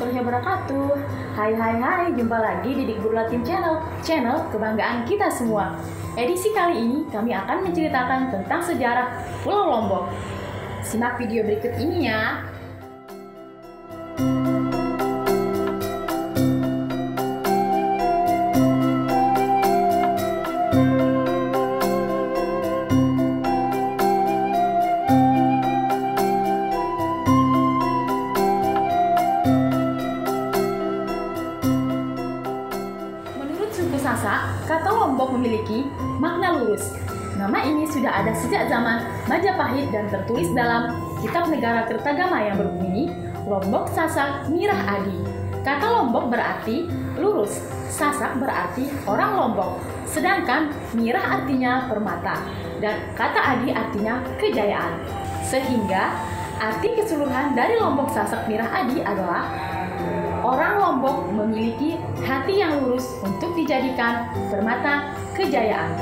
warahmatullahi wabarakatuh. Hai, jumpa lagi di Dikbud Latin Channel kebanggaan kita semua. Edisi kali ini kami akan menceritakan tentang sejarah Pulau Lombok. Simak video berikut ini ya. Sasak, kata Lombok memiliki makna lurus. Nama ini sudah ada sejak zaman Majapahit dan tertulis dalam Kitab Negara Kertagama yang berbunyi Lombok Sasak Mirah Adi. Kata Lombok berarti lurus, Sasak berarti orang Lombok, sedangkan Mirah artinya permata, dan kata Adi artinya kejayaan. Sehingga arti keseluruhan dari Lombok Sasak Mirah Adi adalah orang Lombok memiliki hati yang lurus untuk dijadikan permata kejayaan.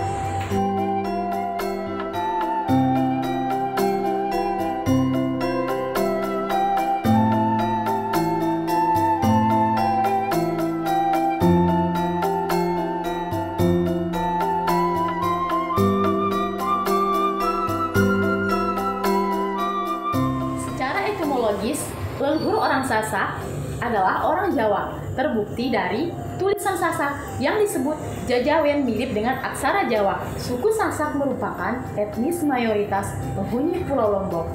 Secara etimologis, leluhur orang Sasak adalah orang Jawa, terbukti dari tulisan Sasak yang disebut Jajawen mirip dengan aksara Jawa. Suku Sasak merupakan etnis mayoritas penghuni Pulau Lombok.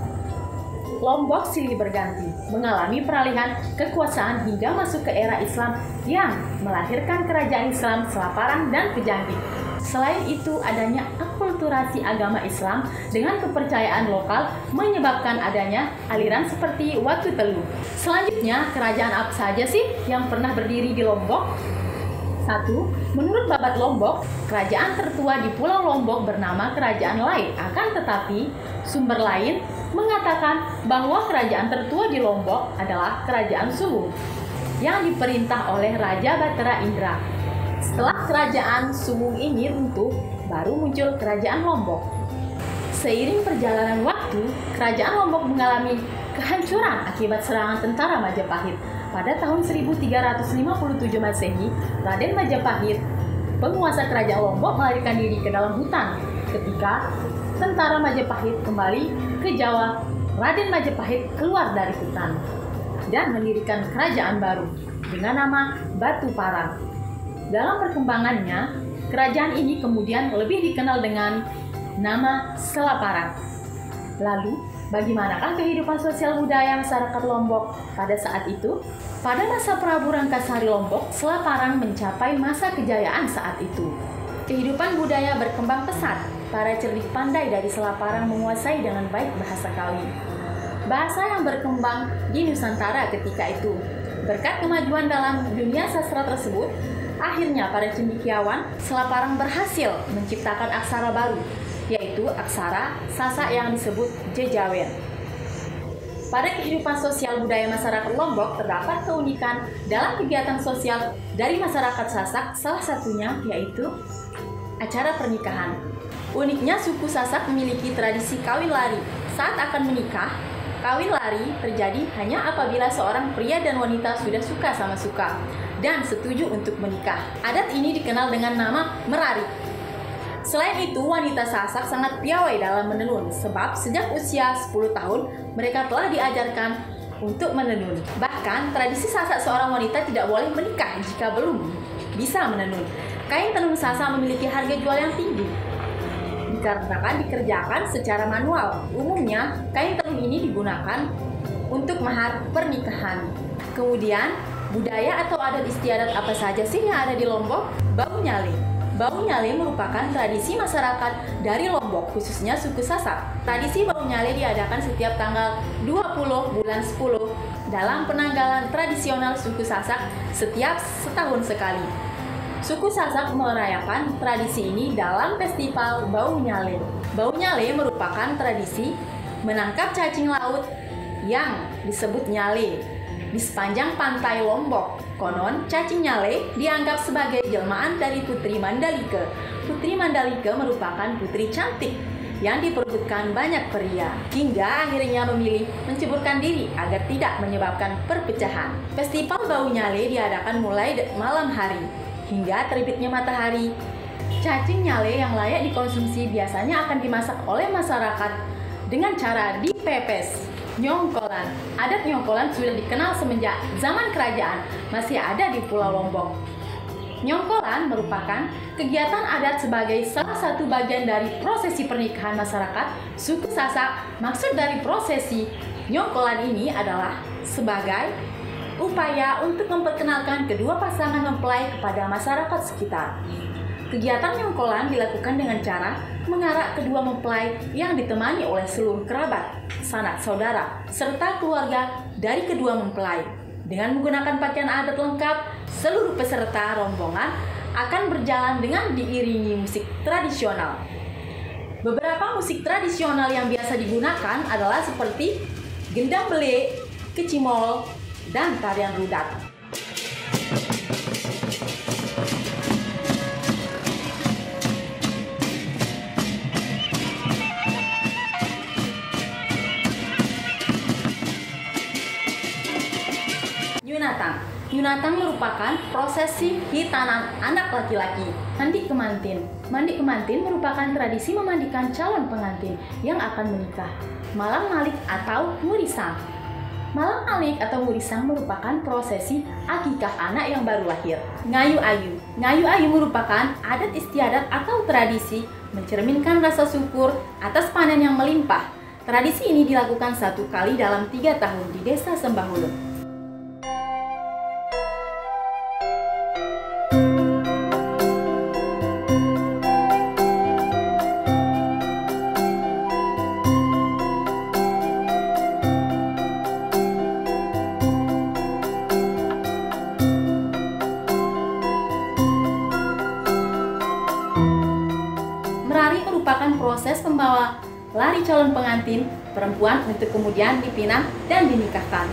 Lombok silih berganti, mengalami peralihan kekuasaan hingga masuk ke era Islam yang melahirkan kerajaan Islam Selaparang dan Pejanggih. Selain itu, adanya akulturasi agama Islam dengan kepercayaan lokal menyebabkan adanya aliran seperti Watu Telu. Selanjutnya, kerajaan apa saja sih yang pernah berdiri di Lombok? 1. Menurut Babat Lombok, kerajaan tertua di Pulau Lombok bernama Kerajaan Lai. Akan tetapi, sumber lain mengatakan bahwa kerajaan tertua di Lombok adalah Kerajaan Suwung yang diperintah oleh Raja Batara Indra. Setelah kerajaan Suwung ini runtuh, baru muncul kerajaan Lombok. Seiring perjalanan waktu, kerajaan Lombok mengalami kehancuran akibat serangan tentara Majapahit. Pada tahun 1357 Masehi, Raden Majapahit, penguasa kerajaan Lombok, melarikan diri ke dalam hutan. Ketika tentara Majapahit kembali ke Jawa, Raden Majapahit keluar dari hutan dan mendirikan kerajaan baru dengan nama Batu Parang. Dalam perkembangannya, kerajaan ini kemudian lebih dikenal dengan nama Selaparang. Lalu, bagaimanakah kehidupan sosial budaya masyarakat Lombok pada saat itu? Pada masa Prabu Rangkasari Lombok, Selaparang mencapai masa kejayaan saat itu. Kehidupan budaya berkembang pesat. Para cerdik pandai dari Selaparang menguasai dengan baik bahasa Kawi, bahasa yang berkembang di Nusantara ketika itu. Berkat kemajuan dalam dunia sastra tersebut, akhirnya para cendekiawan Selaparang berhasil menciptakan aksara baru, yaitu aksara Sasak yang disebut Jajawen. Pada kehidupan sosial budaya masyarakat Lombok terdapat keunikan dalam kegiatan sosial dari masyarakat Sasak, salah satunya yaitu acara pernikahan. Uniknya, suku Sasak memiliki tradisi kawin lari. Saat akan menikah, kawin lari terjadi hanya apabila seorang pria dan wanita sudah suka sama suka dan setuju untuk menikah. Adat ini dikenal dengan nama merari. Selain itu, wanita Sasak sangat piawai dalam menenun, sebab sejak usia 10 tahun mereka telah diajarkan untuk menenun. Bahkan, tradisi Sasak seorang wanita tidak boleh menikah jika belum bisa menenun. Kain tenun Sasak memiliki harga jual yang tinggi, dikarenakan dikerjakan secara manual. Umumnya, kain tenun ini digunakan untuk mahar pernikahan. Kemudian, budaya atau adat istiadat apa saja sih yang ada di Lombok? Bau Nyale. Bau Nyale merupakan tradisi masyarakat dari Lombok, khususnya suku Sasak. Tradisi Bau Nyale diadakan setiap tanggal 20 bulan 10 dalam penanggalan tradisional suku Sasak setiap setahun sekali. Suku Sasak merayakan tradisi ini dalam festival Bau Nyale. Bau Nyale merupakan tradisi menangkap cacing laut yang disebut nyale di sepanjang pantai Lombok. Konon, cacing nyale dianggap sebagai jelmaan dari Putri Mandalika. Putri Mandalika merupakan putri cantik yang diperebutkan banyak pria, hingga akhirnya memilih menceburkan diri agar tidak menyebabkan perpecahan. Festival Bau Nyale diadakan mulai malam hari hingga terbitnya matahari. Cacing nyale yang layak dikonsumsi biasanya akan dimasak oleh masyarakat dengan cara dipepes. Nyongkolan. Adat nyongkolan sudah dikenal semenjak zaman kerajaan, masih ada di Pulau Lombok. Nyongkolan merupakan kegiatan adat sebagai salah satu bagian dari prosesi pernikahan masyarakat suku Sasak. Maksud dari prosesi nyongkolan ini adalah sebagai upaya untuk memperkenalkan kedua pasangan mempelai kepada masyarakat sekitar. Kegiatan nyongkolan dilakukan dengan cara mengarak kedua mempelai yang ditemani oleh seluruh kerabat, sanak saudara, serta keluarga dari kedua mempelai. Dengan menggunakan pakaian adat lengkap, seluruh peserta rombongan akan berjalan dengan diiringi musik tradisional. Beberapa musik tradisional yang biasa digunakan adalah seperti gendang bele, kecimol, dan tarian rudat. Yunatang merupakan prosesi hitanan anak laki-laki. Mandi kemantin. Mandi kemantin merupakan tradisi memandikan calon pengantin yang akan menikah. Malam malik atau murisang. Malam malik atau murisang merupakan prosesi akikah anak yang baru lahir. Ngayu ayu. Ngayu ayu merupakan adat istiadat atau tradisi mencerminkan rasa syukur atas panen yang melimpah. Tradisi ini dilakukan 1 kali dalam 3 tahun di Desa Sembahulun. Merari merupakan proses pembawa lari calon pengantin perempuan untuk kemudian dipinang dan dinikahkan.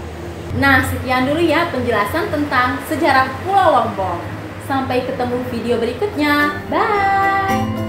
Nah, sekian dulu ya penjelasan tentang sejarah Pulau Lombok. Sampai ketemu video berikutnya. Bye!